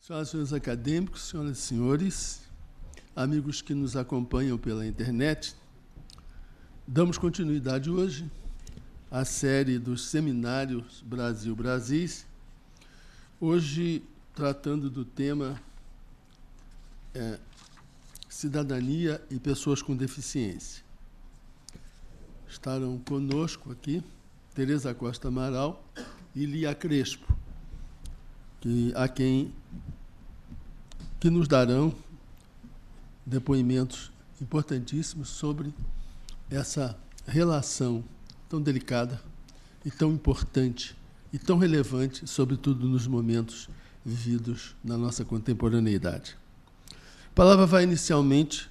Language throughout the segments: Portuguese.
Senhoras e senhores acadêmicos, senhoras e senhores, amigos que nos acompanham pela internet, damos continuidade hoje à série dos seminários Brasil-Brasis, hoje tratando do tema cidadania e pessoas com deficiência. Estarão conosco aqui Tereza Costa Amaral e Lia Crespo, que nos darão depoimentos importantíssimos sobre essa relação tão delicada e tão importante e tão relevante, sobretudo nos momentos vividos na nossa contemporaneidade. A palavra vai inicialmente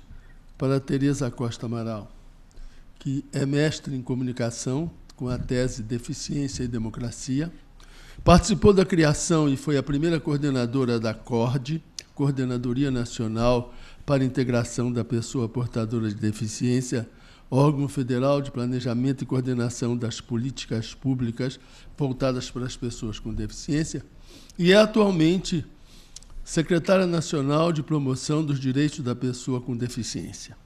para Tereza Costa Amaral, que é mestre em comunicação com a tese Deficiência e Democracia, participou da criação e foi a primeira coordenadora da CORD, Coordenadoria Nacional para a Integração da Pessoa Portadora de Deficiência, órgão federal de planejamento e coordenação das políticas públicas voltadas para as pessoas com deficiência, e é atualmente secretária nacional de promoção dos direitos da pessoa com deficiência.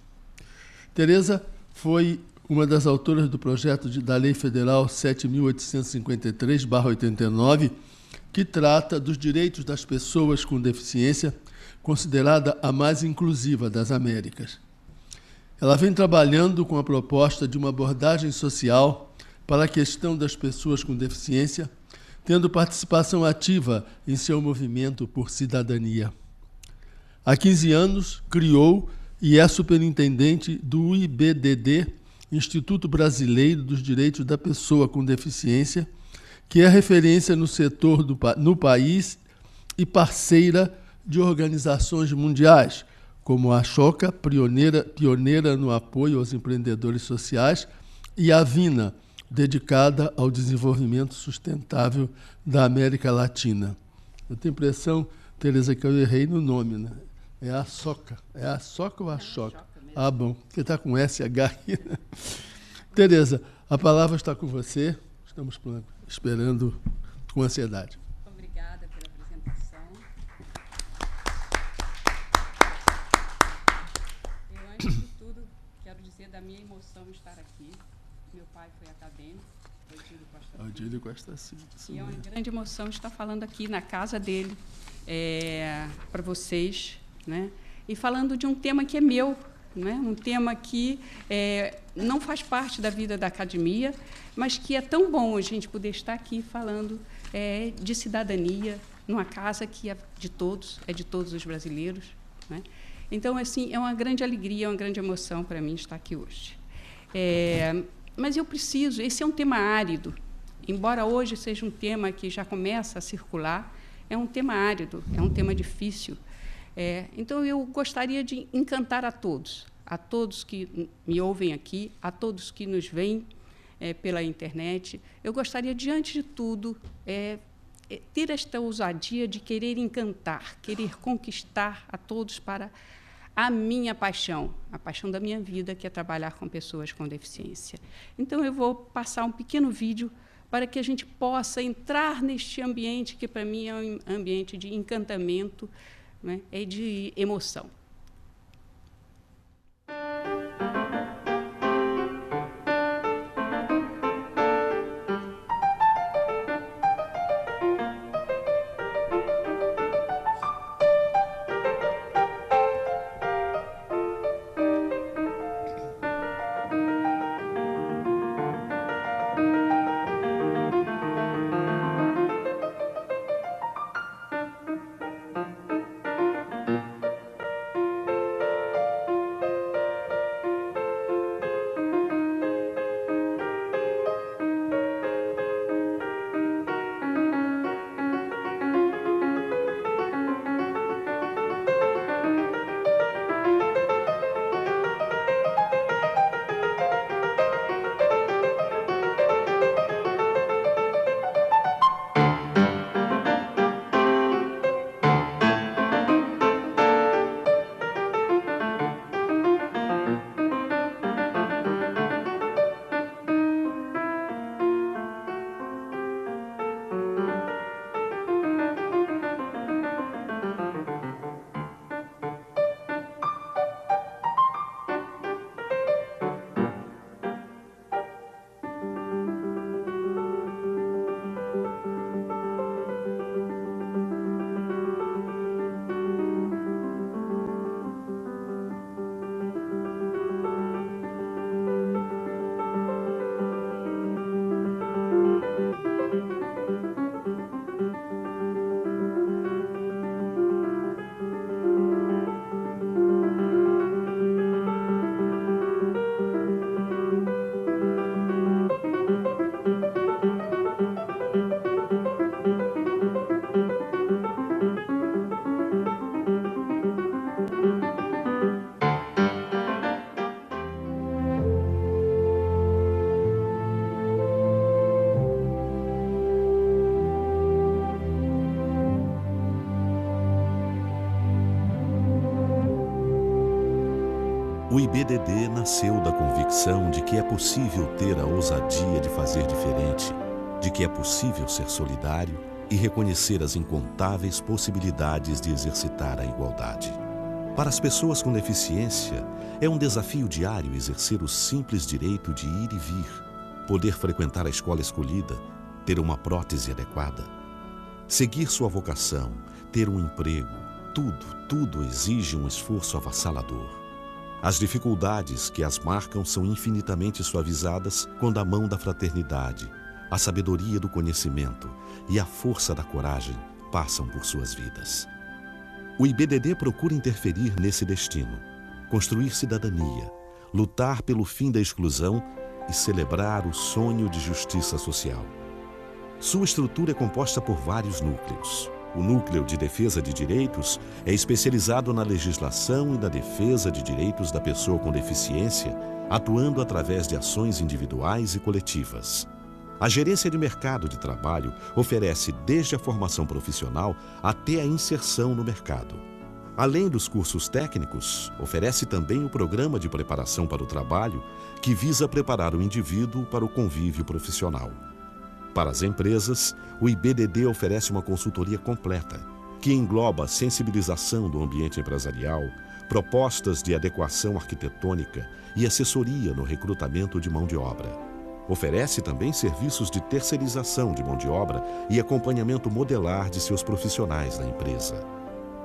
Tereza foi uma das autoras do projeto da Lei Federal 7.853/89, que trata dos direitos das pessoas com deficiência, considerada a mais inclusiva das Américas. Ela vem trabalhando com a proposta de uma abordagem social para a questão das pessoas com deficiência, tendo participação ativa em seu movimento por cidadania. Há 15 anos, criou e é superintendente do IBDD, Instituto Brasileiro dos Direitos da Pessoa com Deficiência, que é referência no setor no país e parceira de organizações mundiais, como a Choca, pioneira no apoio aos empreendedores sociais, e a Vina, dedicada ao desenvolvimento sustentável da América Latina. Eu tenho a impressão, Tereza, que eu errei no nome, né? É a Soca. É a Soca ou a Choca? Ah, bom, porque está com SH aqui, né? Tereza, a palavra está com você. Estamos esperando com ansiedade. Obrigada pela apresentação. Eu, antes de tudo, quero dizer da minha emoção estar aqui. Meu pai foi acadêmico, Odílio Costa Filho. E é uma grande emoção estar falando aqui na casa dele, para vocês, né? E falando de um tema que é meu, né? Um tema que não faz parte da vida da academia, mas que é tão bom a gente poder estar aqui falando de cidadania, numa casa que é de todos os brasileiros, né? Então, assim, é uma grande alegria, uma grande emoção para mim estar aqui hoje. Mas eu preciso, esse é um tema árido, embora hoje seja um tema que já começa a circular, é um tema árido, é um tema difícil. Então, eu gostaria de encantar a todos que me ouvem aqui, a todos que nos veem pela internet. Eu gostaria, diante de tudo, ter esta ousadia de querer encantar, querer conquistar a todos para a minha paixão, a paixão da minha vida, que é trabalhar com pessoas com deficiência. Então, eu vou passar um pequeno vídeo para que a gente possa entrar neste ambiente, que, para mim, é um ambiente de encantamento, né, e de emoção. O IBDD nasceu da convicção de que é possível ter a ousadia de fazer diferente, de que é possível ser solidário e reconhecer as incontáveis possibilidades de exercitar a igualdade. Para as pessoas com deficiência, é um desafio diário exercer o simples direito de ir e vir, poder frequentar a escola escolhida, ter uma prótese adequada. Seguir sua vocação, ter um emprego, tudo exige um esforço avassalador. As dificuldades que as marcam são infinitamente suavizadas quando a mão da fraternidade, a sabedoria do conhecimento e a força da coragem passam por suas vidas. O IBDD procura interferir nesse destino, construir cidadania, lutar pelo fim da exclusão e celebrar o sonho de justiça social. Sua estrutura é composta por vários núcleos. O Núcleo de Defesa de Direitos é especializado na legislação e na defesa de direitos da pessoa com deficiência, atuando através de ações individuais e coletivas. A Gerência de Mercado de Trabalho oferece desde a formação profissional até a inserção no mercado. Além dos cursos técnicos, oferece também o Programa de Preparação para o Trabalho, que visa preparar o indivíduo para o convívio profissional. Para as empresas, o IBDD oferece uma consultoria completa, que engloba sensibilização do ambiente empresarial, propostas de adequação arquitetônica e assessoria no recrutamento de mão de obra. Oferece também serviços de terceirização de mão de obra e acompanhamento modelar de seus profissionais na empresa.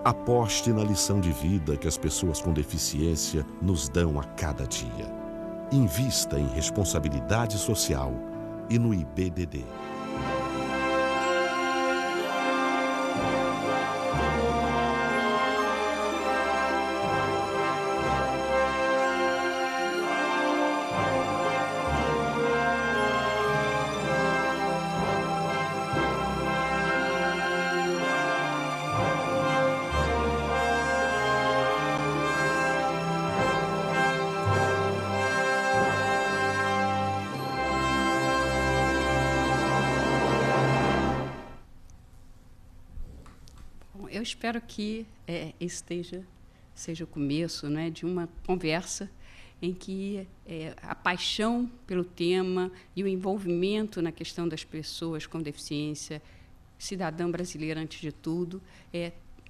Aposte na lição de vida que as pessoas com deficiência nos dão a cada dia. Invista em responsabilidade social e no IBDD. Eu espero que esse seja o começo, né, de uma conversa em que a paixão pelo tema e o envolvimento na questão das pessoas com deficiência, cidadã brasileira antes de tudo,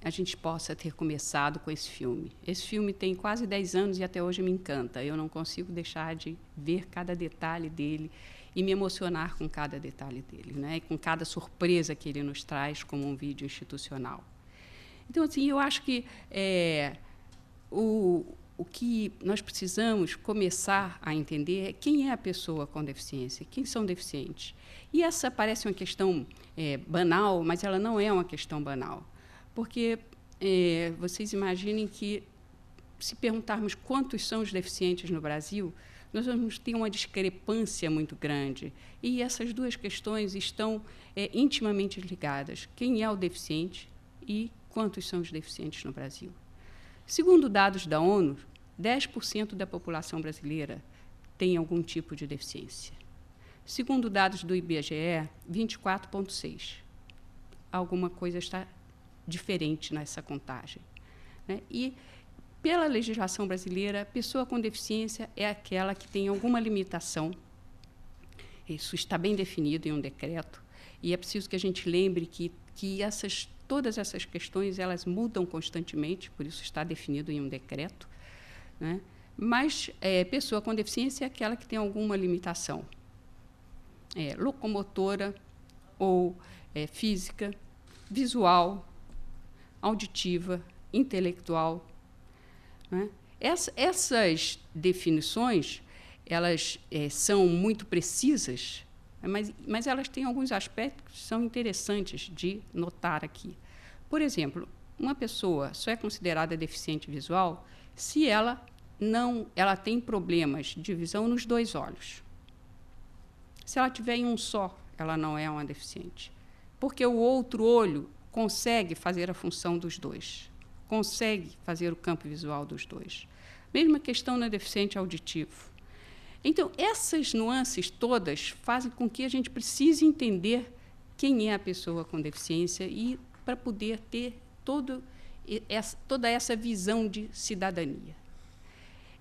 a gente possa ter começado com esse filme. Esse filme tem quase 10 anos e até hoje me encanta. Eu não consigo deixar de ver cada detalhe dele e me emocionar com cada detalhe dele, né, e com cada surpresa que ele nos traz como um vídeo institucional. Então, assim, eu acho que o que nós precisamos começar a entender é quem é a pessoa com deficiência, quem são deficientes. E essa parece uma questão banal, mas ela não é uma questão banal. Porque vocês imaginem que, se perguntarmos quantos são os deficientes no Brasil, nós vamos ter uma discrepância muito grande. E essas duas questões estão intimamente ligadas. Quem é o deficiente e quantos são os deficientes no Brasil? Segundo dados da ONU, 10% da população brasileira tem algum tipo de deficiência. Segundo dados do IBGE, 24,6%. Alguma coisa está diferente nessa contagem, né? E, pela legislação brasileira, a pessoa com deficiência é aquela que tem alguma limitação. Isso está bem definido em um decreto, e é preciso que a gente lembre que todas essas questões elas mudam constantemente, por isso está definido em um decreto, né? Mas pessoa com deficiência é aquela que tem alguma limitação locomotora ou física, visual, auditiva, intelectual, né? Essas definições elas são muito precisas, mas elas têm alguns aspectos que são interessantes de notar aqui. Por exemplo, uma pessoa só é considerada deficiente visual se ela tem problemas de visão nos dois olhos. Se ela tiver em um só, ela não é uma deficiente, porque o outro olho consegue fazer a função dos dois, consegue fazer o campo visual dos dois. Mesma questão no deficiente auditivo. Então, essas nuances todas fazem com que a gente precise entender quem é a pessoa com deficiência e para poder ter toda essa visão de cidadania.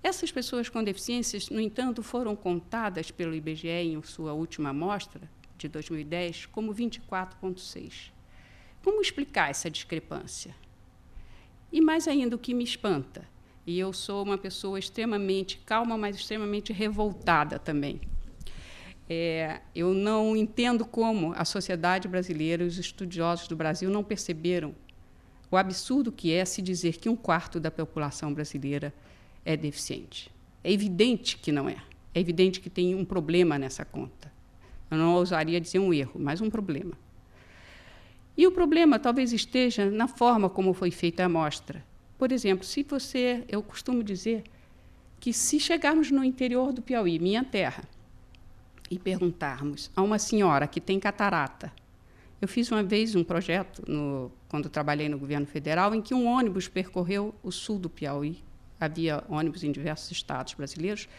Essas pessoas com deficiências, no entanto, foram contadas pelo IBGE em sua última amostra, de 2010, como 24,6. Como explicar essa discrepância? E, mais ainda, o que me espanta, e eu sou uma pessoa extremamente calma, mas extremamente revoltada também. Eu não entendo como a sociedade brasileira e os estudiosos do Brasil não perceberam o absurdo que é se dizer que 1/4 da população brasileira é deficiente. É evidente que não é. É evidente que tem um problema nessa conta. Eu não ousaria dizer um erro, mas um problema. E o problema talvez esteja na forma como foi feita a amostra. Por exemplo, eu costumo dizer que se chegarmos no interior do Piauí, minha terra, e perguntarmos a uma senhora que tem catarata. Eu fiz uma vez um projeto, quando trabalhei no governo federal, em que um ônibus percorreu o sul do Piauí. Havia ônibus em diversos estados brasileiros,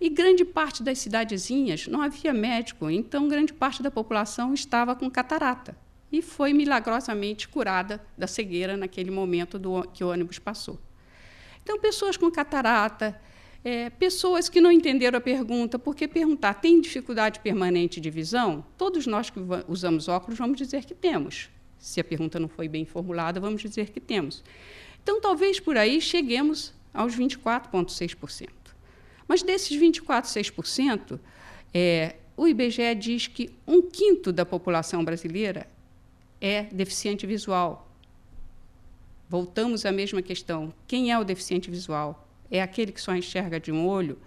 e grande parte das cidadezinhas não havia médico, então grande parte da população estava com catarata, e foi milagrosamente curada da cegueira naquele momento que o ônibus passou. Então, pessoas com catarata, pessoas que não entenderam a pergunta, porque perguntar, tem dificuldade permanente de visão? Todos nós que usamos óculos vamos dizer que temos. Se a pergunta não foi bem formulada, vamos dizer que temos. Então, talvez por aí cheguemos aos 24,6%. Mas desses 24,6%, o IBGE diz que 1/5 da população brasileira é deficiente visual. Voltamos à mesma questão. Quem é o deficiente visual? É aquele que só enxerga de um olho?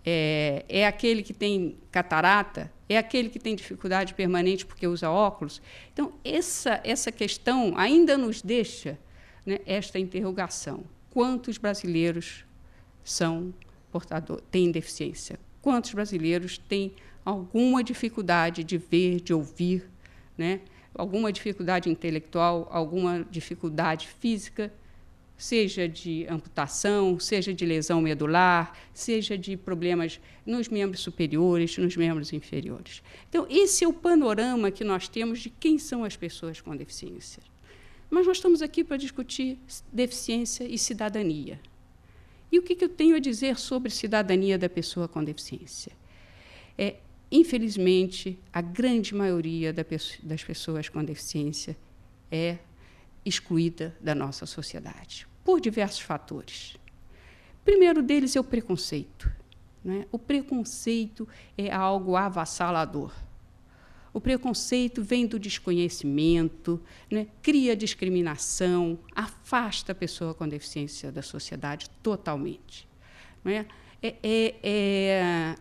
É aquele que tem catarata? É aquele que tem dificuldade permanente porque usa óculos? Então, essa questão ainda nos deixa, né, esta interrogação. Quantos brasileiros têm deficiência? Quantos brasileiros têm alguma dificuldade de ver, de ouvir, né? Alguma dificuldade intelectual, alguma dificuldade física, seja de amputação, seja de lesão medular, seja de problemas nos membros superiores, nos membros inferiores. Então, esse é o panorama que nós temos de quem são as pessoas com deficiência. Mas nós estamos aqui para discutir deficiência e cidadania. E o que eu tenho a dizer sobre cidadania da pessoa com deficiência? Infelizmente, a grande maioria das pessoas com deficiência é excluída da nossa sociedade, por diversos fatores. O primeiro deles é o preconceito, né? O preconceito é algo avassalador. O preconceito vem do desconhecimento, né? Cria discriminação, afasta a pessoa com deficiência da sociedade totalmente. Né?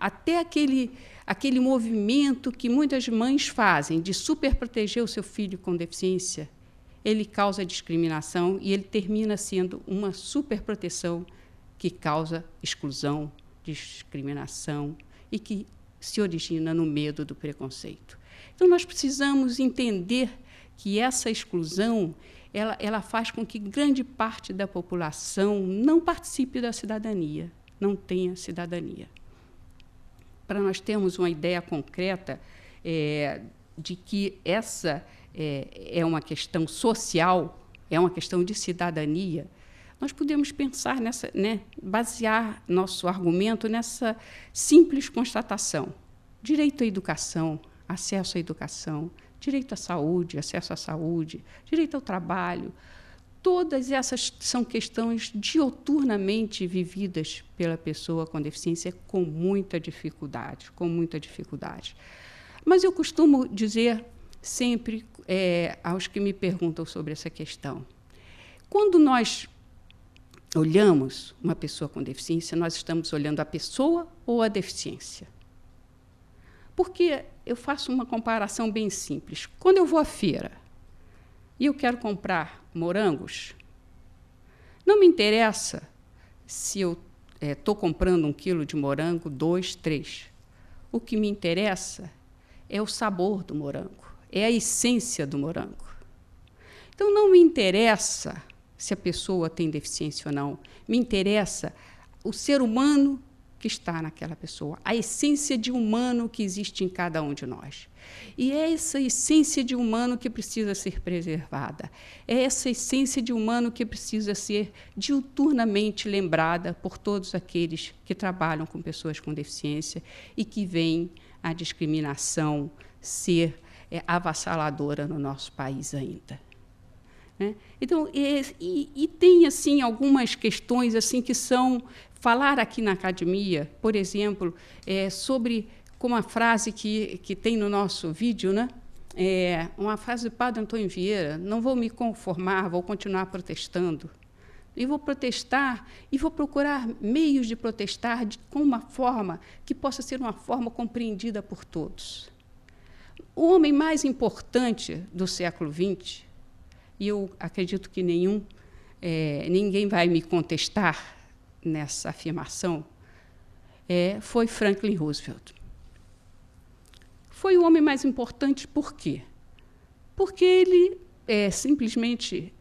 Até aquele movimento que muitas mães fazem de superproteger o seu filho com deficiência, ele causa discriminação e ele termina sendo uma superproteção que causa exclusão, discriminação e que se origina no medo do preconceito. Então, nós precisamos entender que essa exclusão ela faz com que grande parte da população não participe da cidadania, não tenha cidadania. Para nós termos uma ideia concreta de que essa é uma questão social, é uma questão de cidadania, nós podemos pensar nessa, né, basear nosso argumento nessa simples constatação: direito à educação, acesso à educação, direito à saúde, acesso à saúde, direito ao trabalho. Todas essas são questões diuturnamente vividas pela pessoa com deficiência com muita dificuldade, com muita dificuldade. Mas eu costumo dizer sempre aos que me perguntam sobre essa questão: quando nós olhamos uma pessoa com deficiência, nós estamos olhando a pessoa ou a deficiência? Porque eu faço uma comparação bem simples. Quando eu vou à feira e eu quero comprar morangos, não me interessa se eu estou comprando 1 quilo de morango, 2, 3. O que me interessa é o sabor do morango, é a essência do morango. Então, não me interessa se a pessoa tem deficiência ou não, me interessa o ser humano que está naquela pessoa, a essência de humano que existe em cada um de nós. E é essa essência de humano que precisa ser preservada. É essa essência de humano que precisa ser diuturnamente lembrada por todos aqueles que trabalham com pessoas com deficiência e que veem a discriminação ser avassaladora no nosso país ainda. Então, tem assim algumas questões assim que são falar aqui na academia, por exemplo, sobre como a frase que tem no nosso vídeo, né? Uma frase do Padre Antônio Vieira: não vou me conformar, vou continuar protestando. E vou protestar e vou procurar meios de protestar com uma forma que possa ser uma forma compreendida por todos. O homem mais importante do século XX, e eu acredito que ninguém vai me contestar nessa afirmação, foi Franklin Roosevelt. Foi o homem mais importante por quê? Porque ele simplesmente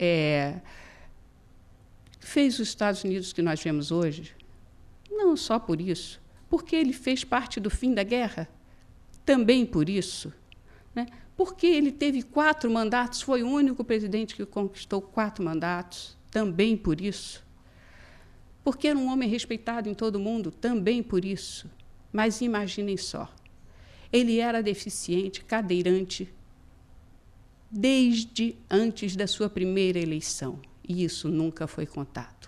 fez os Estados Unidos que nós vemos hoje, não só por isso, porque ele fez parte do fim da guerra, também por isso, né? Porque ele teve 4 mandatos, foi o único presidente que conquistou 4 mandatos, também por isso. Porque era um homem respeitado em todo o mundo, também por isso. Mas imaginem só, ele era deficiente, cadeirante, desde antes da sua primeira eleição, e isso nunca foi contado.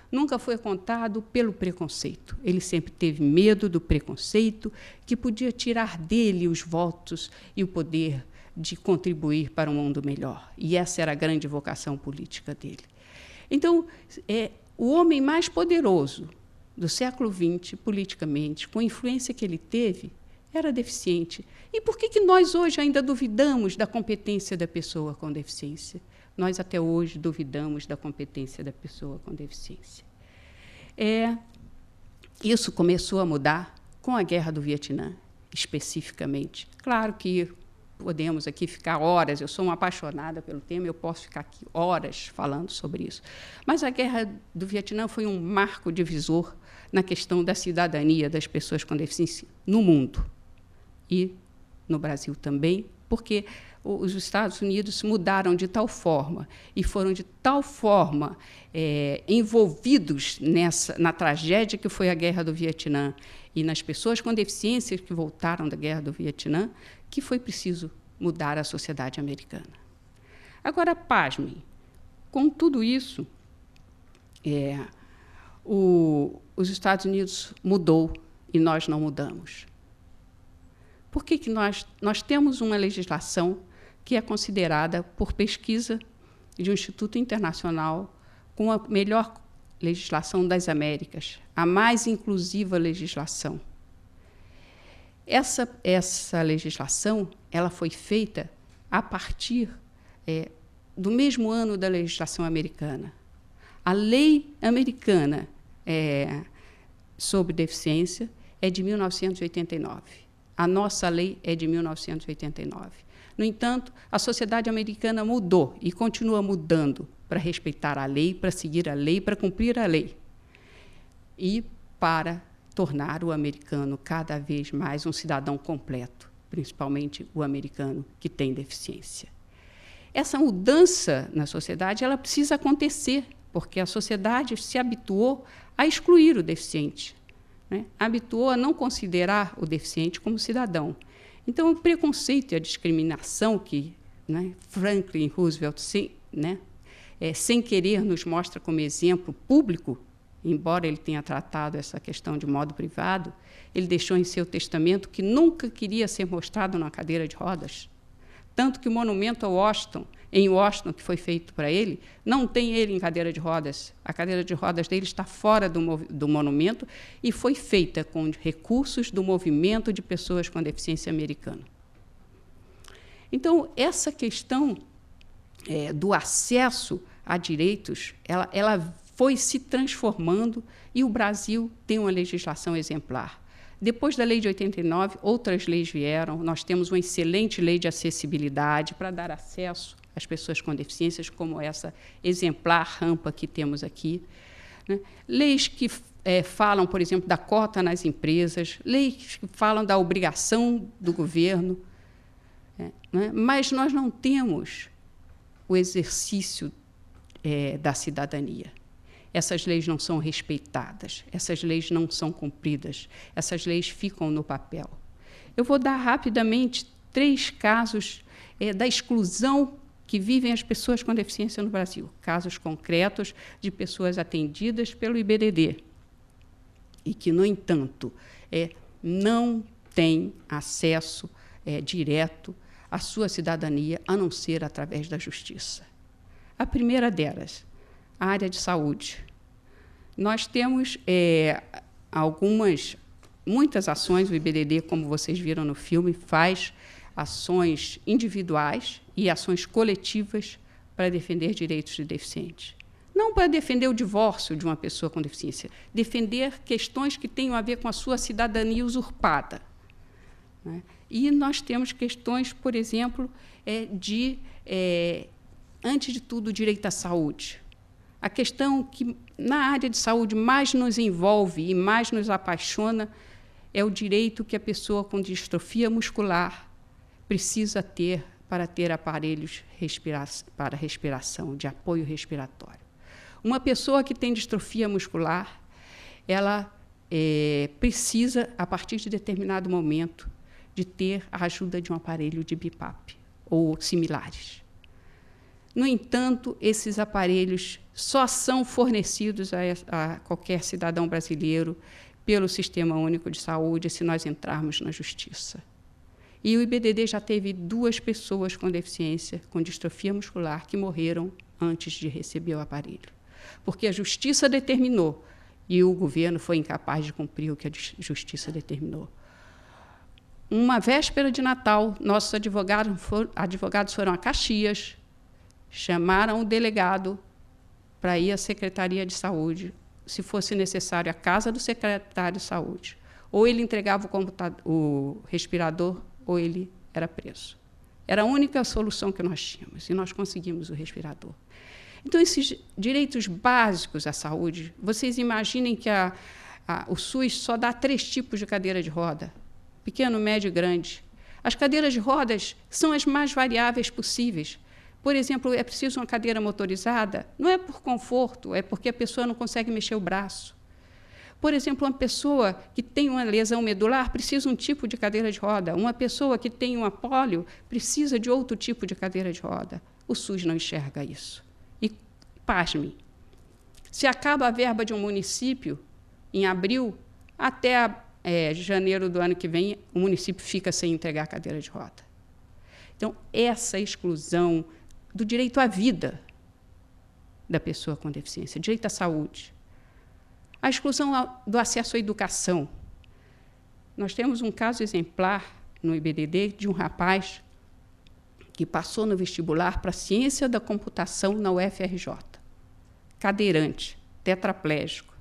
Nunca foi contado pelo preconceito. Ele sempre teve medo do preconceito, que podia tirar dele os votos e o poder de contribuir para um mundo melhor. E essa era a grande vocação política dele. Então, o homem mais poderoso do século XX, politicamente, com a influência que ele teve, era deficiente. E por que nós hoje ainda duvidamos da competência da pessoa com deficiência? Nós, até hoje, duvidamos da competência da pessoa com deficiência. Isso começou a mudar com a Guerra do Vietnã, especificamente. Claro que podemos aqui ficar horas, eu sou uma apaixonada pelo tema, eu posso ficar aqui horas falando sobre isso. Mas a Guerra do Vietnã foi um marco divisor na questão da cidadania das pessoas com deficiência no mundo. E no Brasil também, porque os Estados Unidos mudaram de tal forma e foram de tal forma envolvidos na tragédia que foi a Guerra do Vietnã e nas pessoas com deficiência que voltaram da Guerra do Vietnã, que foi preciso mudar a sociedade americana. Agora, pasmem, com tudo isso, os Estados Unidos mudou e nós não mudamos. Por que nós temos uma legislação que é considerada, por pesquisa de um Instituto Internacional, com a melhor legislação das Américas, a mais inclusiva legislação? Essa legislação ela foi feita a partir do mesmo ano da legislação americana. A lei americana sobre deficiência é de 1989. A nossa lei é de 1989. No entanto, a sociedade americana mudou e continua mudando para respeitar a lei, para seguir a lei, para cumprir a lei e para tornar o americano cada vez mais um cidadão completo, principalmente o americano que tem deficiência. Essa mudança na sociedade ela precisa acontecer, porque a sociedade se habituou a excluir o deficiente, né? Habituou a não considerar o deficiente como cidadão. Então, o preconceito e a discriminação que, né, Franklin Roosevelt, sem querer, nos mostra como exemplo público, embora ele tenha tratado essa questão de modo privado, ele deixou em seu testamento que nunca queria ser mostrado na cadeira de rodas. Tanto que o monumento a Washington, em Washington, que foi feito para ele, não tem ele em cadeira de rodas. A cadeira de rodas dele está fora do monumento e foi feita com recursos do movimento de pessoas com deficiência americano. Então, essa questão do acesso a direitos, ela foi se transformando e o Brasil tem uma legislação exemplar. Depois da lei de 89, outras leis vieram. Nós temos uma excelente lei de acessibilidade para dar acesso às pessoas com deficiências, como essa exemplar rampa que temos aqui, né? Leis que falam, por exemplo, da cota nas empresas, leis que falam da obrigação do governo, né? Mas nós não temos o exercício da cidadania. Essas leis não são respeitadas, essas leis não são cumpridas, essas leis ficam no papel. Eu vou dar rapidamente 3 casos da exclusão que vivem as pessoas com deficiência no Brasil, casos concretos de pessoas atendidas pelo IBDD e que, no entanto, não têm acesso direto à sua cidadania, a não ser através da justiça. A primeira delas, a área de saúde. Nós temos muitas ações, o IBDD, como vocês viram no filme, faz ações individuais e ações coletivas para defender direitos de deficientes. Não para defender o divórcio de uma pessoa com deficiência, defender questões que tenham a ver com a sua cidadania usurpada, né? E nós temos questões, por exemplo, antes de tudo, o direito à saúde. A questão que, na área de saúde, mais nos envolve e mais nos apaixona é o direito que a pessoa com distrofia muscular precisa ter para ter aparelhos para respiração, de apoio respiratório. Uma pessoa que tem distrofia muscular, ela precisa, a partir de determinado momento, de ter a ajuda de um aparelho de BiPAP ou similares. No entanto, esses aparelhos só são fornecidos a qualquer cidadão brasileiro pelo Sistema Único de Saúde se nós entrarmos na Justiça. E o IBDD já teve 2 pessoas com deficiência, com distrofia muscular, que morreram antes de receber o aparelho, porque a Justiça determinou e o governo foi incapaz de cumprir o que a Justiça determinou. Uma véspera de Natal, nossos advogados foram a Caxias, chamaram o delegado para ir à Secretaria de Saúde, se fosse necessário, à casa do secretário de Saúde. Ou ele entregava o respirador, ou ele era preso. Era a única solução que nós tínhamos, e nós conseguimos o respirador. Então, esses direitos básicos à saúde, vocês imaginem que o SUS só dá 3 tipos de cadeira de roda: pequeno, médio e grande. As cadeiras de rodas são as mais variáveis possíveis. Por exemplo, é preciso uma cadeira motorizada? Não é por conforto, é porque a pessoa não consegue mexer o braço. Por exemplo, uma pessoa que tem uma lesão medular precisa de um tipo de cadeira de roda. Uma pessoa que tem uma pólio precisa de outro tipo de cadeira de roda. O SUS não enxerga isso. E, pasmem, se acaba a verba de um município em abril, até janeiro do ano que vem, o município fica sem entregar a cadeira de roda. Então, essa exclusão do direito à vida da pessoa com deficiência, direito à saúde, a exclusão do acesso à educação. Nós temos um caso exemplar no IBDD de um rapaz que passou no vestibular para a ciência da computação na UFRJ, cadeirante, tetraplégico.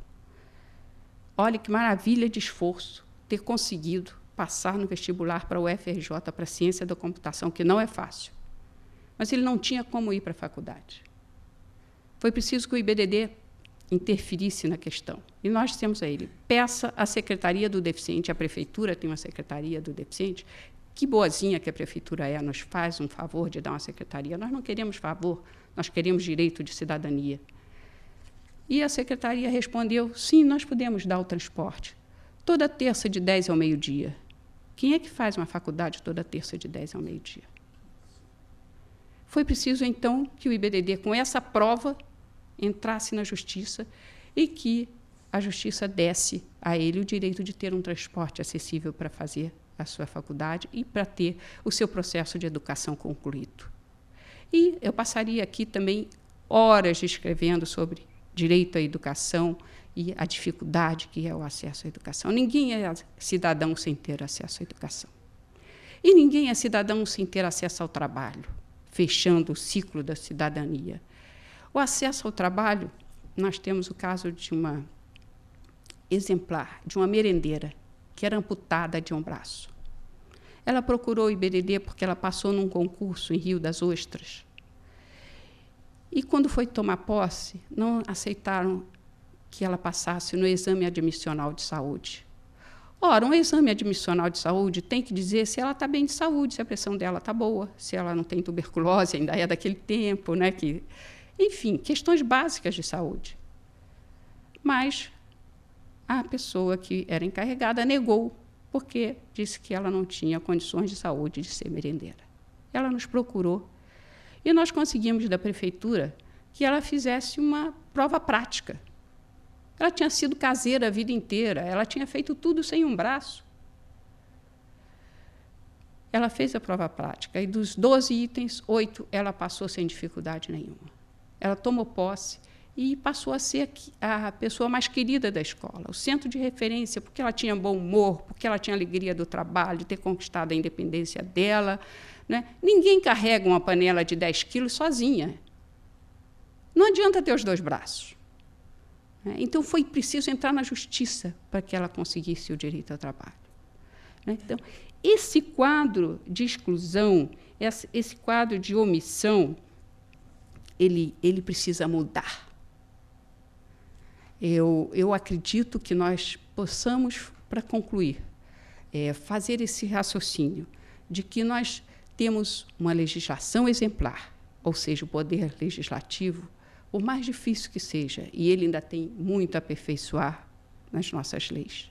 Olha que maravilha de esforço ter conseguido passar no vestibular para a UFRJ, para a ciência da computação, que não é fácil. Mas ele não tinha como ir para a faculdade. Foi preciso que o IBDD interferisse na questão. E nós dissemos a ele: peça à Secretaria do Deficiente, a Prefeitura tem uma Secretaria do Deficiente, que boazinha que a Prefeitura nos faz um favor de dar uma secretaria. Nós não queremos favor, nós queremos direito de cidadania. E a Secretaria respondeu: sim, nós podemos dar o transporte. Toda terça de 10 ao meio-dia. Quem é que faz uma faculdade toda terça de 10 ao meio-dia? Foi preciso, então, que o IBDD, com essa prova, entrasse na Justiça e que a Justiça desse a ele o direito de ter um transporte acessível para fazer a sua faculdade e para ter o seu processo de educação concluído. E eu passaria aqui também horas descrevendo sobre direito à educação e a dificuldade que é o acesso à educação. Ninguém é cidadão sem ter acesso à educação. E ninguém é cidadão sem ter acesso ao trabalho, fechando o ciclo da cidadania. O acesso ao trabalho, nós temos o caso de uma exemplar, de uma merendeira, que era amputada de um braço. Ela procurou o IBDD porque ela passou num concurso em Rio das Ostras. E, quando foi tomar posse, não aceitaram que ela passasse no exame admissional de saúde. Ora, um exame admissional de saúde tem que dizer se ela está bem de saúde, se a pressão dela está boa, se ela não tem tuberculose, ainda é daquele tempo, né? Enfim, questões básicas de saúde. Mas a pessoa que era encarregada negou, porque disse que ela não tinha condições de saúde de ser merendeira. Ela nos procurou e nós conseguimos da prefeitura que ela fizesse uma prova prática. Ela tinha sido caseira a vida inteira, ela tinha feito tudo sem um braço. Ela fez a prova prática e, dos 12 itens, 8 ela passou sem dificuldade nenhuma. Ela tomou posse e passou a ser a pessoa mais querida da escola, o centro de referência, porque ela tinha bom humor, porque ela tinha alegria do trabalho, de ter conquistado a independência dela. Né? Ninguém carrega uma panela de 10 quilos sozinha. Não adianta ter os 2 braços. Então, foi preciso entrar na justiça para que ela conseguisse o direito ao trabalho. Então, esse quadro de exclusão, esse quadro de omissão, ele precisa mudar. Eu acredito que nós possamos, para concluir, fazer esse raciocínio de que nós temos uma legislação exemplar, ou seja, o poder legislativo, por mais difícil que seja, e ele ainda tem muito a aperfeiçoar nas nossas leis,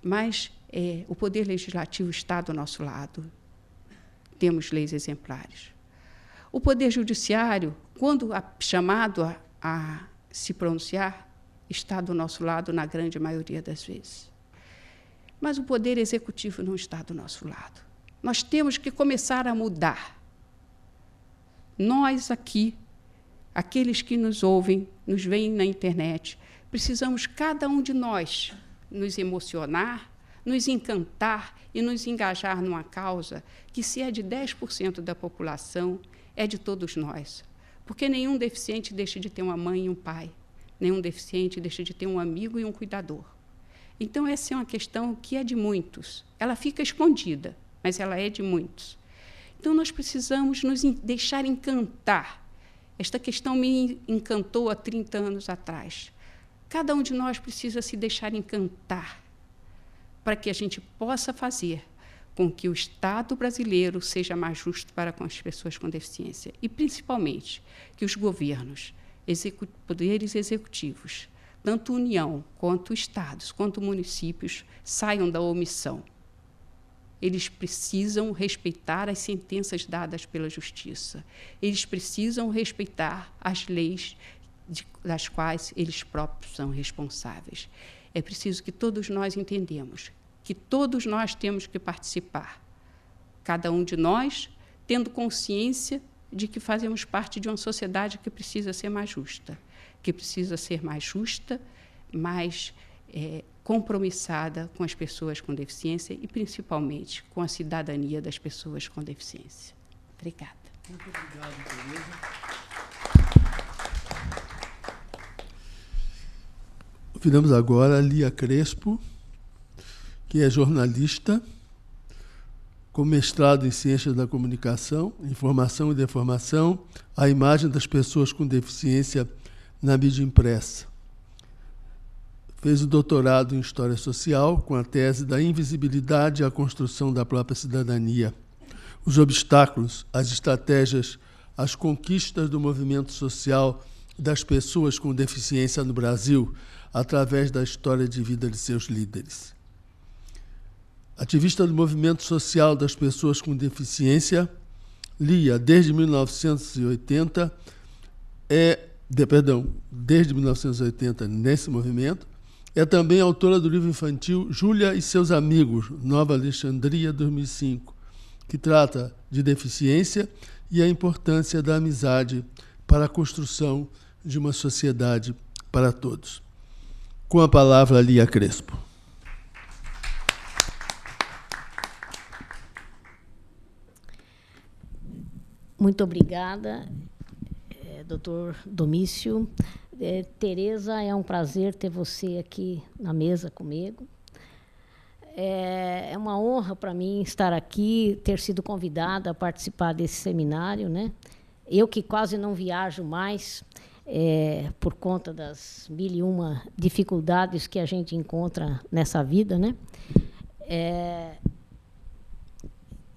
mas o poder legislativo está do nosso lado. Temos leis exemplares. O poder judiciário, quando chamado a se pronunciar, está do nosso lado na grande maioria das vezes. Mas o poder executivo não está do nosso lado. Nós temos que começar a mudar. Nós aqui, aqueles que nos ouvem, nos veem na internet, precisamos, cada um de nós, nos emocionar, nos encantar e nos engajar numa causa que, se é de 10% da população, é de todos nós. Porque nenhum deficiente deixa de ter uma mãe e um pai, nenhum deficiente deixa de ter um amigo e um cuidador. Então, essa é uma questão que é de muitos. Ela fica escondida, mas ela é de muitos. Então, nós precisamos nos deixar encantar. Esta questão me encantou há 30 anos atrás. Cada um de nós precisa se deixar encantar para que a gente possa fazer com que o Estado brasileiro seja mais justo para com as pessoas com deficiência e, principalmente, que os governos, poderes executivos, tanto União, quanto Estados, quanto municípios, saiam da omissão. Eles precisam respeitar as sentenças dadas pela Justiça. Eles precisam respeitar as leis das quais eles próprios são responsáveis. É preciso que todos nós entendamos que todos nós temos que participar, cada um de nós tendo consciência de que fazemos parte de uma sociedade que precisa ser mais justa, mais compromissada com as pessoas com deficiência e, principalmente, com a cidadania das pessoas com deficiência. Obrigada. Muito obrigado, Tereza. Ouviremos agora a Lia Crespo, que é jornalista, com mestrado em Ciências da Comunicação, Informação e Deformação, a imagem das pessoas com deficiência na mídia impressa. Fez o doutorado em História Social, com a tese da invisibilidade à construção da própria cidadania, os obstáculos, as estratégias, as conquistas do movimento social das pessoas com deficiência no Brasil, através da história de vida de seus líderes. Ativista do movimento social das pessoas com deficiência, Lia, desde 1980, nesse movimento, é também autora do livro infantil Júlia e seus Amigos, Nova Alexandria, 2005, que trata de deficiência e a importância da amizade para a construção de uma sociedade para todos. Com a palavra, Lia Crespo. Muito obrigada, doutor Domício. Tereza, é um prazer ter você aqui na mesa comigo. É uma honra para mim estar aqui, ter sido convidada a participar desse seminário, né? Eu que quase não viajo mais, por conta das 1001 dificuldades que a gente encontra nessa vida, né?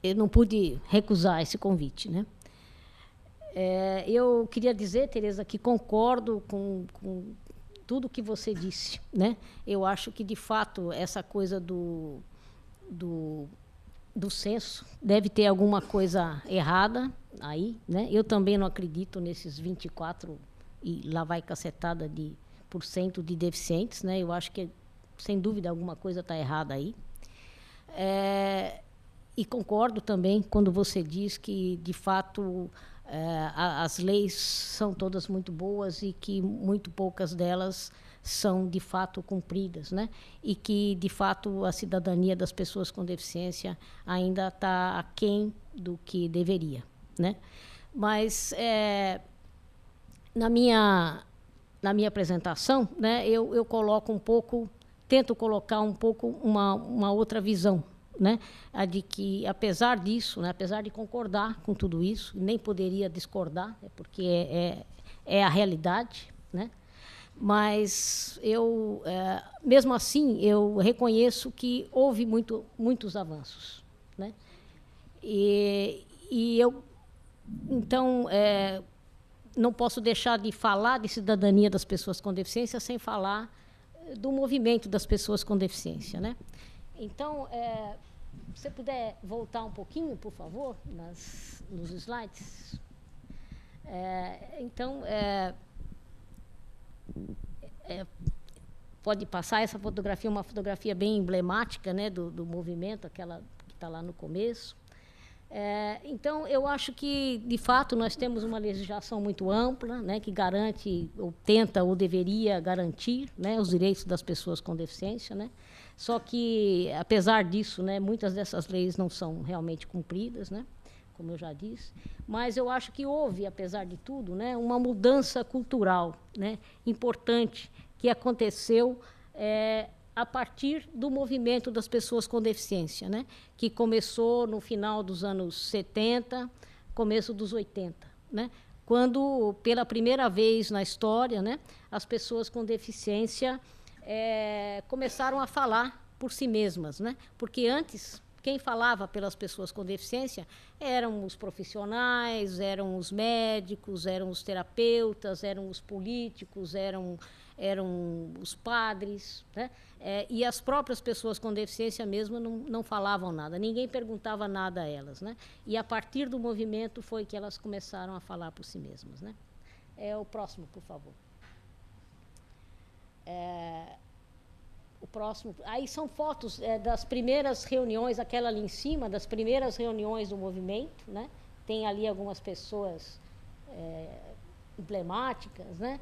Eu não pude recusar esse convite, né? Eu queria dizer, Tereza, que concordo com tudo que você disse, né? Eu acho que, de fato, essa coisa do censo deve ter alguma coisa errada aí, né? Eu também não acredito nesses 24 e lá vai cacetada por cento de deficientes, né? Eu acho que, sem dúvida, alguma coisa está errada aí. E concordo também quando você diz que, de fato, as leis são todas muito boas e que muito poucas delas são, de fato, cumpridas, né? E que, de fato, a cidadania das pessoas com deficiência ainda está aquém do que deveria, né? Mas, na minha apresentação, né, eu coloco um pouco, tento colocar um pouco uma outra visão, né? A de que, apesar disso, né, apesar de concordar com tudo isso, nem poderia discordar, porque é a realidade, né? Mas eu, mesmo assim, eu reconheço que houve muitos avanços, né? E eu, então, não posso deixar de falar de cidadania das pessoas com deficiência sem falar do movimento das pessoas com deficiência, né? Então, se você puder voltar um pouquinho, por favor, nos slides. Então, pode passar essa fotografia, uma fotografia bem emblemática, né, do movimento, aquela que está lá no começo. Então, eu acho que, de fato, nós temos uma legislação muito ampla, né, que garante, ou tenta, ou deveria garantir, né, os direitos das pessoas com deficiência, né? Só que, apesar disso, né, muitas dessas leis não são realmente cumpridas, né, como eu já disse. Mas eu acho que houve, apesar de tudo, né, uma mudança cultural, né, importante que aconteceu a partir do movimento das pessoas com deficiência, né, que começou no final dos anos 70, começo dos 80, né, quando, pela primeira vez na história, né, as pessoas com deficiência começaram a falar por si mesmas, né, porque antes quem falava pelas pessoas com deficiência eram os profissionais, eram os médicos, eram os terapeutas, eram os políticos, eram os padres, né? E as próprias pessoas com deficiência mesmo não falavam nada, ninguém perguntava nada a elas, né? E a partir do movimento foi que elas começaram a falar por si mesmas, né? O próximo, por favor. O próximo, aí são fotos das primeiras reuniões, aquela ali em cima, das primeiras reuniões do movimento, né? Tem ali algumas pessoas emblemáticas, né?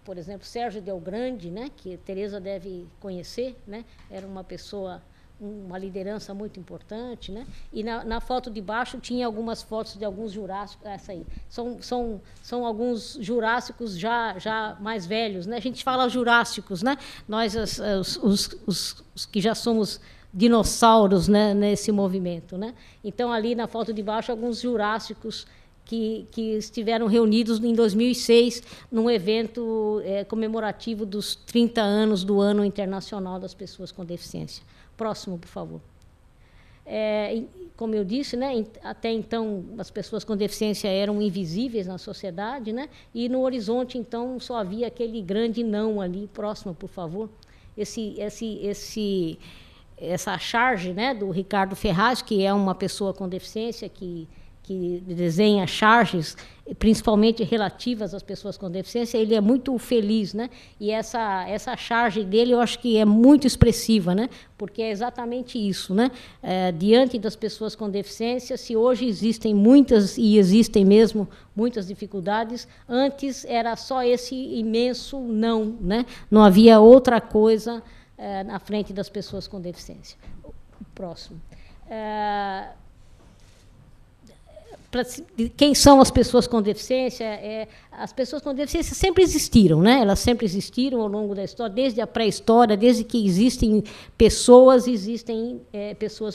Por exemplo, Sérgio Del Grande, né? Que Tereza deve conhecer, né? Era uma pessoa, uma liderança muito importante, né? E na foto de baixo tinha algumas fotos de alguns jurássicos, essa aí, são alguns jurássicos já mais velhos, né? A gente fala jurássicos, né? Nós, os que já somos dinossauros, né, nesse movimento, né? Então, ali na foto de baixo, alguns jurássicos que estiveram reunidos em 2006 num evento comemorativo dos 30 anos do Ano Internacional das Pessoas com Deficiência. Próximo, por favor. Como eu disse, né, até então as pessoas com deficiência eram invisíveis na sociedade, né, e no horizonte, então, só havia aquele grande não ali. Próximo, por favor. Essa charge, né, do Ricardo Ferraz, que é uma pessoa com deficiência que desenha charges, principalmente relativas às pessoas com deficiência, ele é muito feliz, né? E essa charge dele eu acho que é muito expressiva, né? Porque é exatamente isso, né? Diante das pessoas com deficiência, se hoje existem muitas, e existem mesmo muitas dificuldades, antes era só esse imenso não, né? Não havia outra coisa na frente das pessoas com deficiência. Próximo. Quem são as pessoas com deficiência? As pessoas com deficiência sempre existiram, né? Elas sempre existiram ao longo da história, desde a pré-história, desde que existem pessoas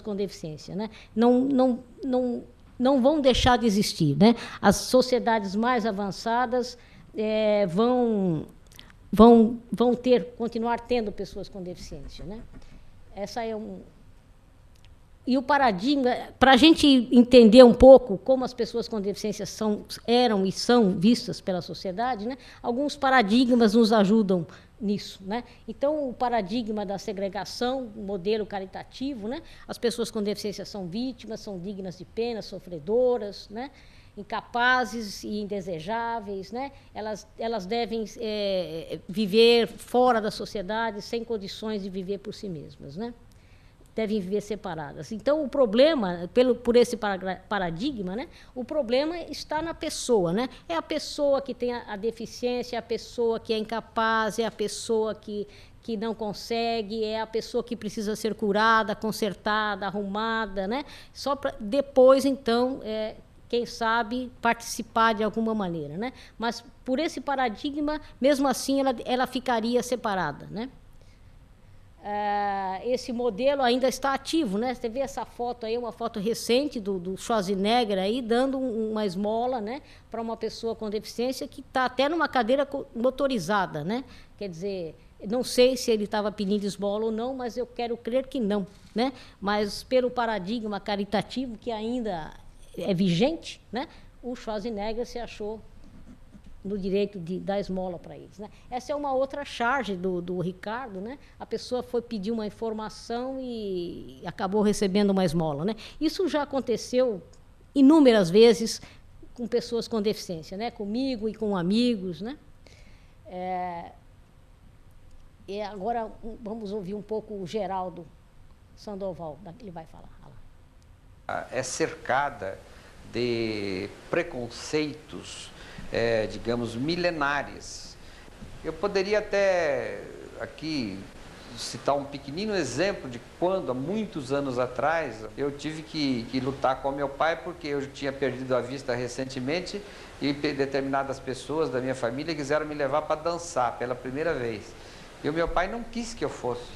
com deficiência, né? Não vão deixar de existir, né? As sociedades mais avançadas vão continuar tendo pessoas com deficiência, né? Essa é E o paradigma, para a gente entender um pouco como as pessoas com deficiência eram e são vistas pela sociedade, né? Alguns paradigmas nos ajudam nisso, né? Então, o paradigma da segregação, o modelo caritativo, né? As pessoas com deficiência são vítimas, são dignas de pena, sofredoras, né? Incapazes e indesejáveis, né? Elas devem viver fora da sociedade, sem condições de viver por si mesmas, né? Devem viver separadas. Então, o problema, por esse paradigma, né, o problema está na pessoa, né? É a pessoa que tem a deficiência, é a pessoa que é incapaz, é a pessoa que não consegue, é a pessoa que precisa ser curada, consertada, arrumada, né? Só para depois, então, quem sabe, participar de alguma maneira, né? Mas, por esse paradigma, mesmo assim, ela ficaria separada, né? Esse modelo ainda está ativo, né? Você vê essa foto aí, uma foto recente do Schwarzenegger aí, dando uma esmola, né, para uma pessoa com deficiência que está até numa cadeira motorizada, né? Quer dizer, não sei se ele estava pedindo esmola ou não, mas eu quero crer que não, né? Mas pelo paradigma caritativo que ainda é vigente, né? O Schwarzenegger se achou no direito de dar esmola para eles, né? Essa é uma outra charge do Ricardo, né? A pessoa foi pedir uma informação e acabou recebendo uma esmola, né? Isso já aconteceu inúmeras vezes com pessoas com deficiência, né? Comigo e com amigos, né? E agora vamos ouvir um pouco o Geraldo Sandoval, ele vai falar. É cercada de preconceitos, digamos, milenares. Eu poderia até aqui citar um pequenino exemplo de quando, há muitos anos atrás, eu tive que lutar com meu pai porque eu tinha perdido a vista recentemente e determinadas pessoas da minha família quiseram me levar para dançar pela primeira vez. E o meu pai não quis que eu fosse.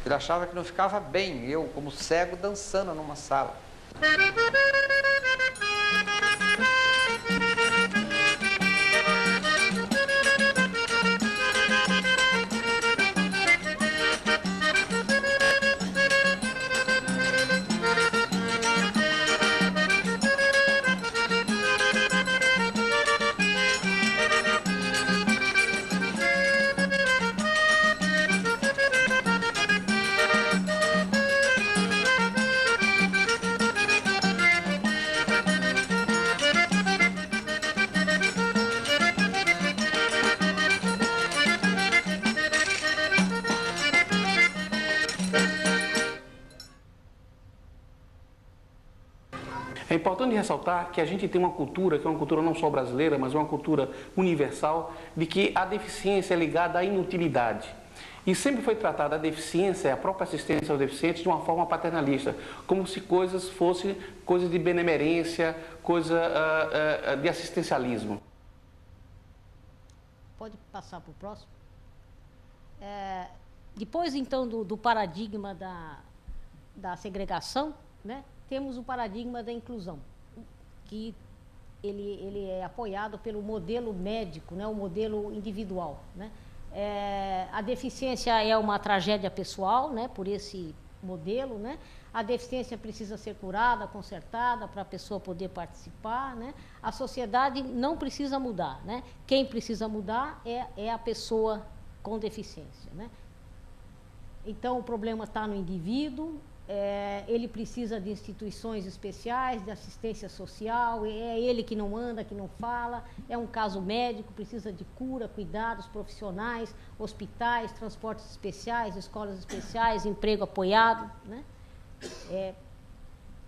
Ele achava que não ficava bem, eu como cego dançando numa sala. É importante ressaltar que a gente tem uma cultura, que é uma cultura não só brasileira, mas uma cultura universal, de que a deficiência é ligada à inutilidade. E sempre foi tratada a deficiência, a própria assistência aos deficientes, de uma forma paternalista, como se coisas fossem coisas de benemerência, coisa de assistencialismo. Pode passar para o próximo? Depois, então, do paradigma da segregação, né, temos o paradigma da inclusão, que ele é apoiado pelo modelo médico, né, o modelo individual, né? A deficiência é uma tragédia pessoal, né, por esse modelo, né? A deficiência precisa ser curada, consertada, para a pessoa poder participar, né? A sociedade não precisa mudar, né? Quem precisa mudar é a pessoa com deficiência, né? Então, o problema está no indivíduo, ele precisa de instituições especiais, de assistência social, é ele que não anda, que não fala, é um caso médico, precisa de cura, cuidados profissionais, hospitais, transportes especiais, escolas especiais, emprego apoiado, né?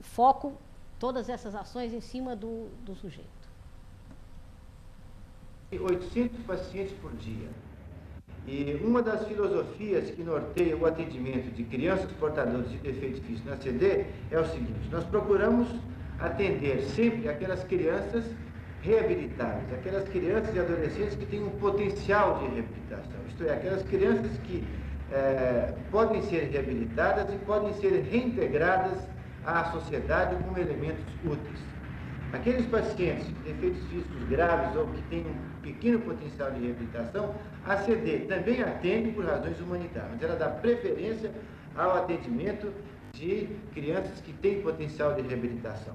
Foco, todas essas ações em cima do sujeito. 800 pacientes por dia. E uma das filosofias que norteia o atendimento de crianças portadoras de defeito físico na CD é o seguinte: nós procuramos atender sempre aquelas crianças reabilitáveis, aquelas crianças e adolescentes que têm um potencial de reabilitação, isto é, aquelas crianças que podem ser reabilitadas e podem ser reintegradas à sociedade como elementos úteis. Aqueles pacientes com defeitos físicos graves ou que têm um pequeno potencial de reabilitação, a CD também atende por razões humanitárias, mas ela dá preferência ao atendimento de crianças que têm potencial de reabilitação.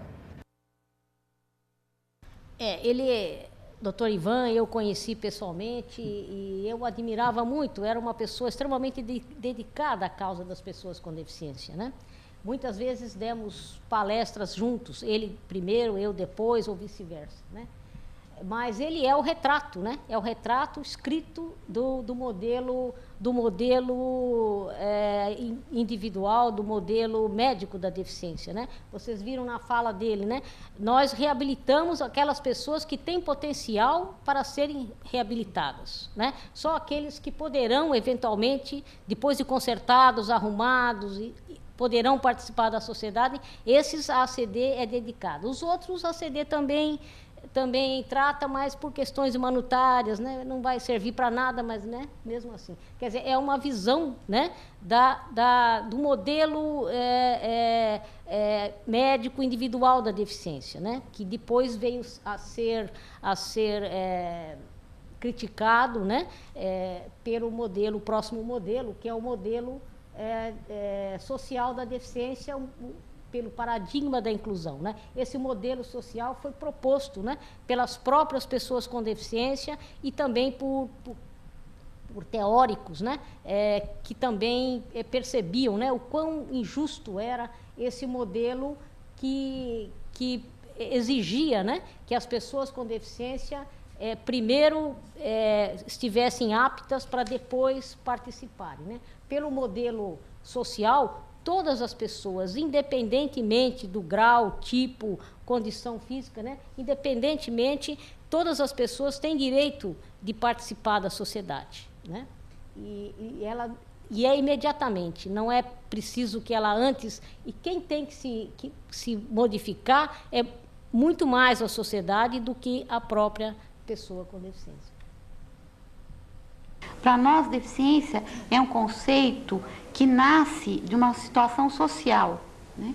Dr. Ivan, eu conheci pessoalmente e eu admirava muito, era uma pessoa extremamente dedicada à causa das pessoas com deficiência, né? Muitas vezes demos palestras juntos, ele primeiro, eu depois, ou vice-versa, né? Mas ele é o retrato, né? É o retrato escrito do modelo individual, do modelo médico da deficiência, né? Vocês viram na fala dele, né? Nós reabilitamos aquelas pessoas que têm potencial para serem reabilitadas, né? Só aqueles que poderão, eventualmente, depois de consertados, arrumados, poderão participar da sociedade, esses a ACD é dedicado. Os outros, a ACD também trata, mas por questões humanitárias, né? Não vai servir para nada, mas, né? Mesmo assim. Quer dizer, é uma visão, né? Do modelo médico individual da deficiência, né? Que depois veio a ser criticado, né? Pelo modelo, o próximo modelo, que é o modelo social da deficiência, pelo paradigma da inclusão, né? Esse modelo social foi proposto, né, pelas próprias pessoas com deficiência e também por teóricos, né, que também percebiam, né, o quão injusto era esse modelo que exigia, né, que as pessoas com deficiência primeiro estivessem aptas para depois participarem, né? Pelo modelo social, todas as pessoas, independentemente do grau, tipo, condição física, né? Independentemente, todas as pessoas têm direito de participar da sociedade, né? E é imediatamente, não é preciso que ela antes... E quem tem que se modificar é muito mais a sociedade do que a própria pessoa com deficiência. Para nós, deficiência é um conceito que nasce de uma situação social, né?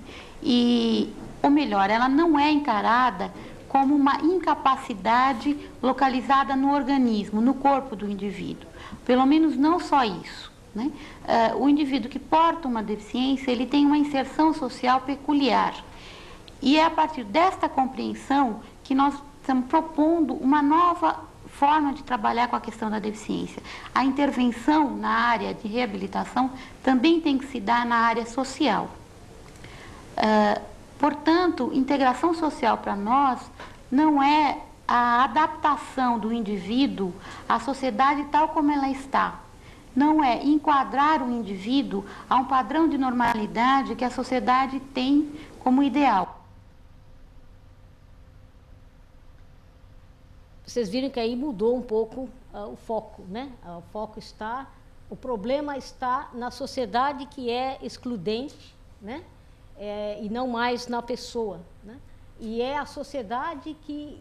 Ou melhor, ela não é encarada como uma incapacidade localizada no organismo, no corpo do indivíduo. Pelo menos não só isso, né? O indivíduo que porta uma deficiência, ele tem uma inserção social peculiar. E é a partir desta compreensão que nós estamos propondo uma nova forma de trabalhar com a questão da deficiência. A intervenção na área de reabilitação também tem que se dar na área social. Portanto, integração social para nós não é a adaptação do indivíduo à sociedade tal como ela está. Não é enquadrar o indivíduo a um padrão de normalidade que a sociedade tem como ideal. Vocês viram que aí mudou um pouco o foco, né? O problema está na sociedade que é excludente, né? E não mais na pessoa, né? E é a sociedade que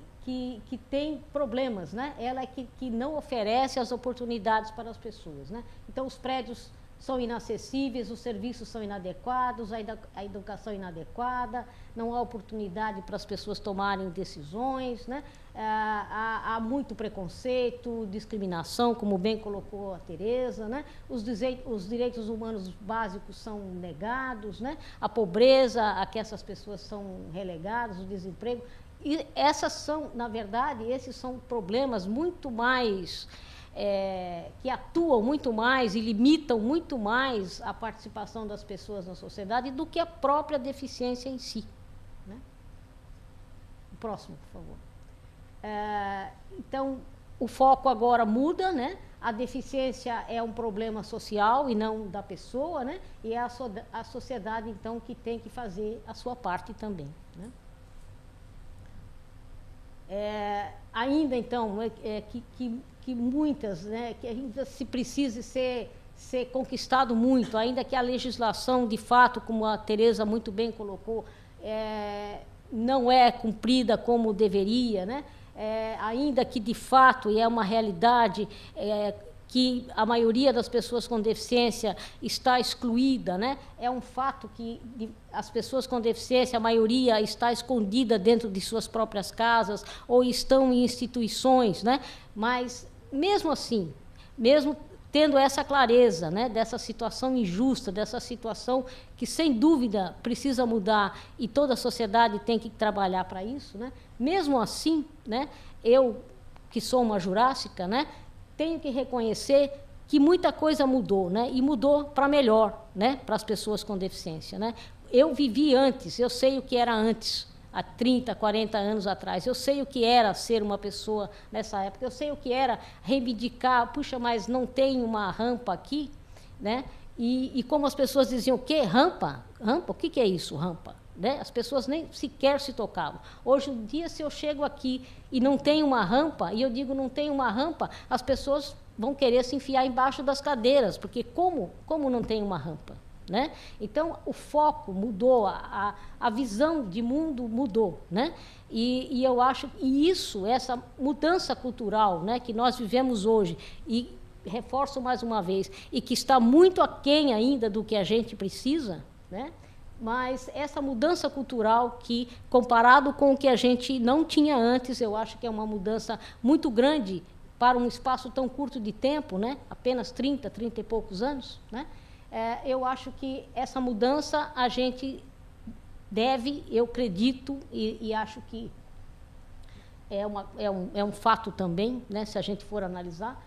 tem problemas, né? Ela é que não oferece as oportunidades para as pessoas, né? Então, os prédios são inacessíveis, os serviços são inadequados, a educação inadequada, não há oportunidade para as pessoas tomarem decisões, né? Há muito preconceito, discriminação, como bem colocou a Tereza, né? Os direitos humanos básicos são negados, né? A pobreza a que essas pessoas são relegadas, o desemprego. E essas são, na verdade, esses são problemas muito mais... que atuam muito mais e limitam muito mais a participação das pessoas na sociedade do que a própria deficiência em si, né? O próximo, por favor. Então, o foco agora muda, né? A deficiência é um problema social e não da pessoa, né? E é a sociedade, então, que tem que fazer a sua parte também, né? Ainda, então, que muitas, né, que ainda se precise ser conquistado muito, ainda que a legislação, de fato, como a Tereza muito bem colocou, não é cumprida como deveria, né? Ainda que, de fato, e é uma realidade que a maioria das pessoas com deficiência está excluída, né? É um fato que as pessoas com deficiência, a maioria está escondida dentro de suas próprias casas ou estão em instituições, né? Mas, mesmo assim, mesmo tendo essa clareza, né, dessa situação injusta, dessa situação que, sem dúvida, precisa mudar e toda a sociedade tem que trabalhar para isso, né? Mesmo assim, né, eu, que sou uma jurássica, né, tenho que reconhecer que muita coisa mudou, né, e mudou para melhor, né, para as pessoas com deficiência, né? Eu vivi antes, eu sei o que era antes, há 30, 40 anos atrás. Eu sei o que era ser uma pessoa nessa época, eu sei o que era reivindicar, puxa, mas não tem uma rampa aqui, né? E como as pessoas diziam, o quê? Rampa? Rampa? O que é isso, rampa? Né? As pessoas nem sequer se tocavam. Hoje em dia, se eu chego aqui e não tem uma rampa, e eu digo não tem uma rampa, as pessoas vão querer se enfiar embaixo das cadeiras, porque como não tem uma rampa? Né? Então, o foco mudou, a visão de mundo mudou, né? E eu acho que isso, essa mudança cultural, né, que nós vivemos hoje, e reforço mais uma vez, e que está muito aquém ainda do que a gente precisa, né? Mas essa mudança cultural que, comparado com o que a gente não tinha antes, eu acho que é uma mudança muito grande para um espaço tão curto de tempo, né? Apenas 30 e poucos anos, né? Eu acho que essa mudança a gente deve, eu acredito, e acho que é um fato também, né, se a gente for analisar,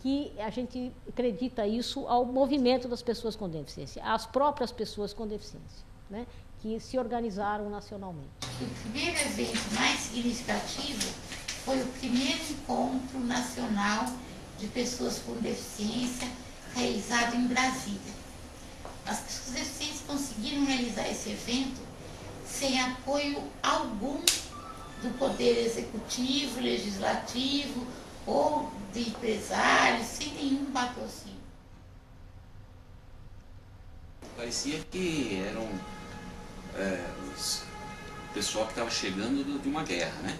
que a gente acredita isso ao movimento das pessoas com deficiência, às próprias pessoas com deficiência, né, que se organizaram nacionalmente. O primeiro evento mais significativo foi o primeiro encontro nacional de pessoas com deficiência realizado em Brasília. As pessoas deficientes conseguiram realizar esse evento sem apoio algum do poder executivo, legislativo ou de empresários, sem nenhum patrocínio. Parecia que eram o pessoal que estava chegando de uma guerra, né?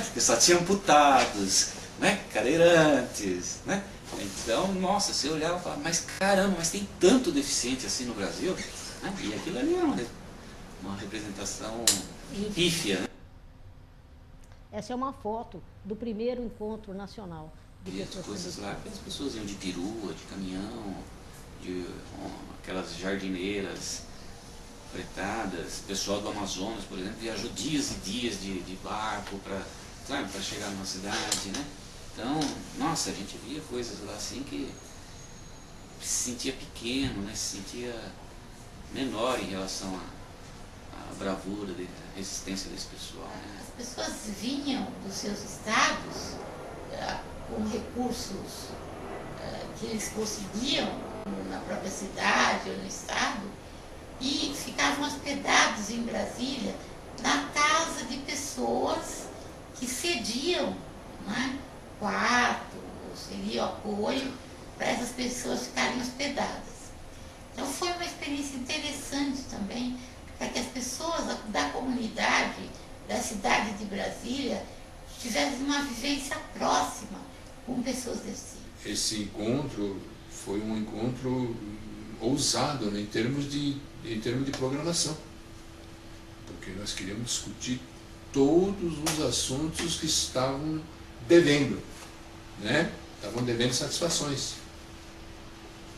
Porque só tinha amputados, né? Cadeirantes, né? Então, nossa, você olhava e falava, mas caramba, mas tem tanto deficiente assim no Brasil, né? E aquilo ali era uma representação pífia, né? Essa é uma foto do primeiro encontro nacional de pessoas. E as coisas lá, as pessoas iam de perua, de caminhão, aquelas jardineiras fretadas, pessoal do Amazonas, por exemplo, viajou dias e dias de barco para chegar numa cidade, né? Então, nossa, a gente via coisas lá assim que se sentia pequeno, né? Se sentia menor em relação à bravura, à resistência desse pessoal, né? As pessoas vinham dos seus estados com recursos que eles conseguiam na própria cidade ou no estado e ficavam hospedados em Brasília na casa de pessoas que cediam, né, quarto, seria apoio para essas pessoas ficarem hospedadas. Então foi uma experiência interessante também para que as pessoas da comunidade da cidade de Brasília tivessem uma vivência próxima com pessoas deficientes. Esse encontro foi um encontro ousado, né, em termos de programação, porque nós queríamos discutir todos os assuntos que estavam devendo, né? Estavam devendo satisfações.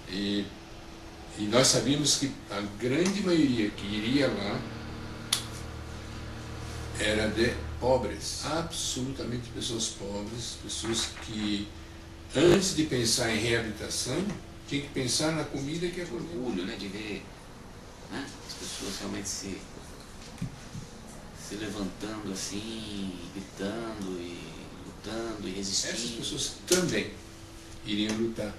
E nós sabíamos que a grande maioria que iria lá era de pobres, absolutamente pessoas pobres, pessoas que, antes de pensar em reabilitação, tinha que pensar na comida que é orgulho, né, de ver, né, as pessoas realmente se levantando assim, gritando e lutando e resistindo. Essas pessoas também iriam lutar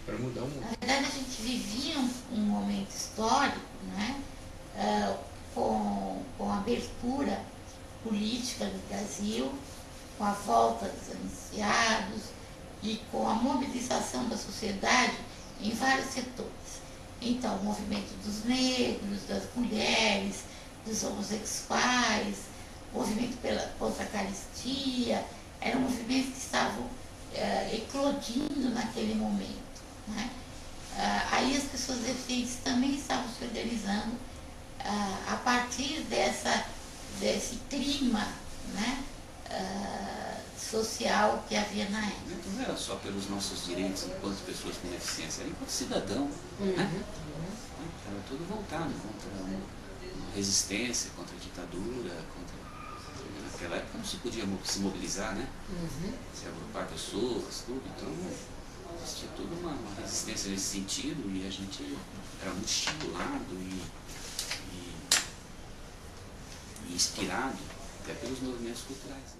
para mudar o mundo. Na verdade, a gente vivia um momento histórico, né, com a abertura política do Brasil, com a volta dos anunciados e com a mobilização da sociedade em vários setores. Então, o movimento dos negros, das mulheres, dos homossexuais, o movimento contra a carestia, eram movimentos que estavam eclodindo naquele momento, né? Aí as pessoas deficientes também estavam se organizando a partir desse clima, né, social que havia na época. Não era só pelos nossos direitos enquanto pessoas com deficiência, era enquanto cidadão. Né? Era tudo voltado contra uma resistência, contra a ditadura, naquela época não se podia se mobilizar, né? Se agrupar pessoas, tudo, então existia toda uma resistência nesse sentido e a gente era muito estimulado e inspirado até pelos movimentos culturais.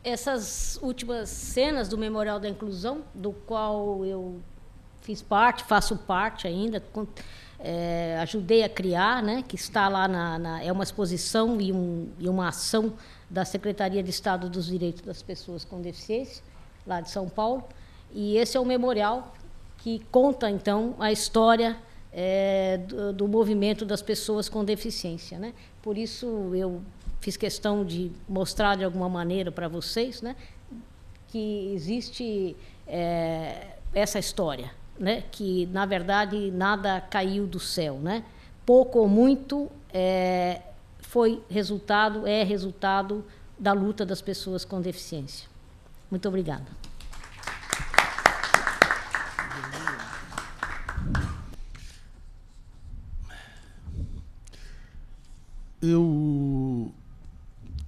essas últimas cenas do Memorial da Inclusão, do qual eu fiz parte, faço parte ainda, ajudei a criar, né, que está lá é uma exposição e uma ação da Secretaria de Estado dos Direitos das Pessoas com Deficiência, lá de São Paulo. E esse é o memorial que conta, então, a história do movimento das pessoas com deficiência, né? Por isso, eu fiz questão de mostrar de alguma maneira para vocês, né, que existe essa história, né, que, na verdade, nada caiu do céu, né? Pouco ou muito é resultado da luta das pessoas com deficiência. Muito obrigada. Eu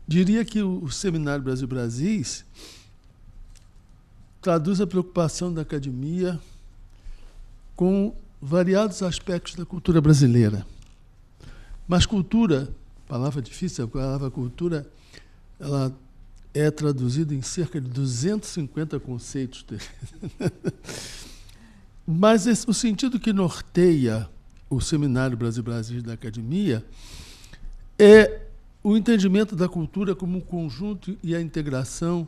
diria que o Seminário Brasil Brasis traduz a preocupação da academia com variados aspectos da cultura brasileira. Mas cultura, palavra difícil, a palavra cultura, ela é traduzida em cerca de 250 conceitos. Mas o sentido que norteia o Seminário Brasil Brasis da academia é o entendimento da cultura como um conjunto e a integração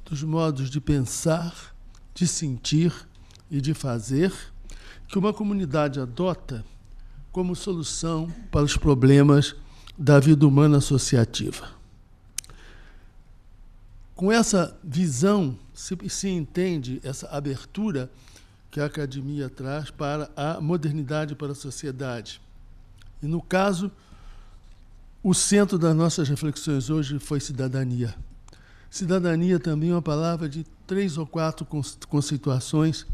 dos modos de pensar, de sentir e de fazer que uma comunidade adota como solução para os problemas da vida humana associativa. Com essa visão, se entende essa abertura que a academia traz para a modernidade para a sociedade. E, no caso, o centro das nossas reflexões hoje foi cidadania. Cidadania também é uma palavra de 3 ou 4 conceituações,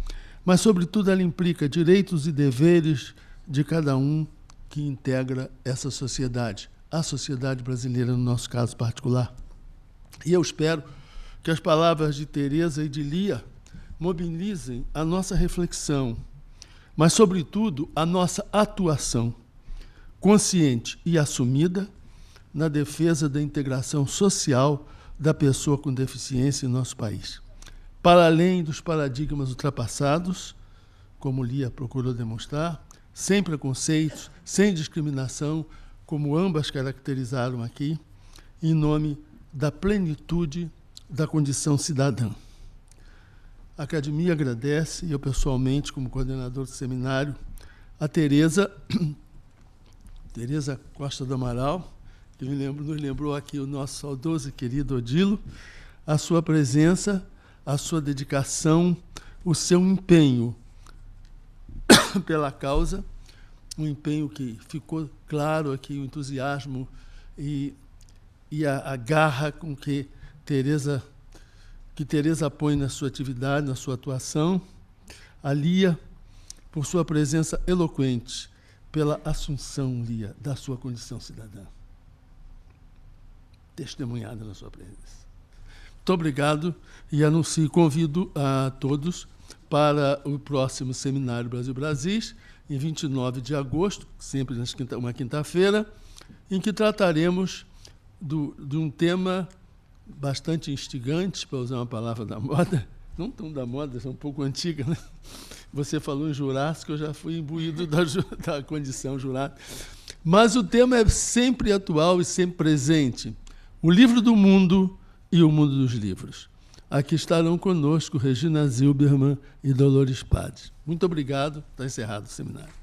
mas, sobretudo, ela implica direitos e deveres de cada um que integra essa sociedade, a sociedade brasileira, no nosso caso particular. E eu espero que as palavras de Tereza e de Lia mobilizem a nossa reflexão, mas, sobretudo, a nossa atuação consciente e assumida na defesa da integração social da pessoa com deficiência em nosso país. Para além dos paradigmas ultrapassados, como Lia procurou demonstrar, sem preconceitos, sem discriminação, como ambas caracterizaram aqui, em nome da plenitude da condição cidadã. A academia agradece, e eu pessoalmente, como coordenador do seminário, a Tereza Costa do Amaral, que nos lembrou aqui o nosso saudoso e querido Odilo, a sua presença, a sua dedicação, o seu empenho pela causa, um empenho que ficou claro aqui, o entusiasmo e a garra com que Tereza põe na sua atividade, na sua atuação. A Lia, por sua presença eloquente, pela assunção, Lia, da sua condição cidadã, testemunhada na sua presença. Muito obrigado e convido a todos para o próximo Seminário Brasil Brasis, em 29 de agosto, sempre uma quinta-feira, em que trataremos de um tema bastante instigante, para usar uma palavra da moda, não tão da moda, é um pouco antiga, né? Você falou em Jurássico, eu já fui imbuído da condição Jurássica. Mas o tema é sempre atual e sempre presente. O livro do mundo e o mundo dos livros. Aqui estarão conosco Regina Zilberman e Dolores Pades. Muito obrigado. Está encerrado o seminário.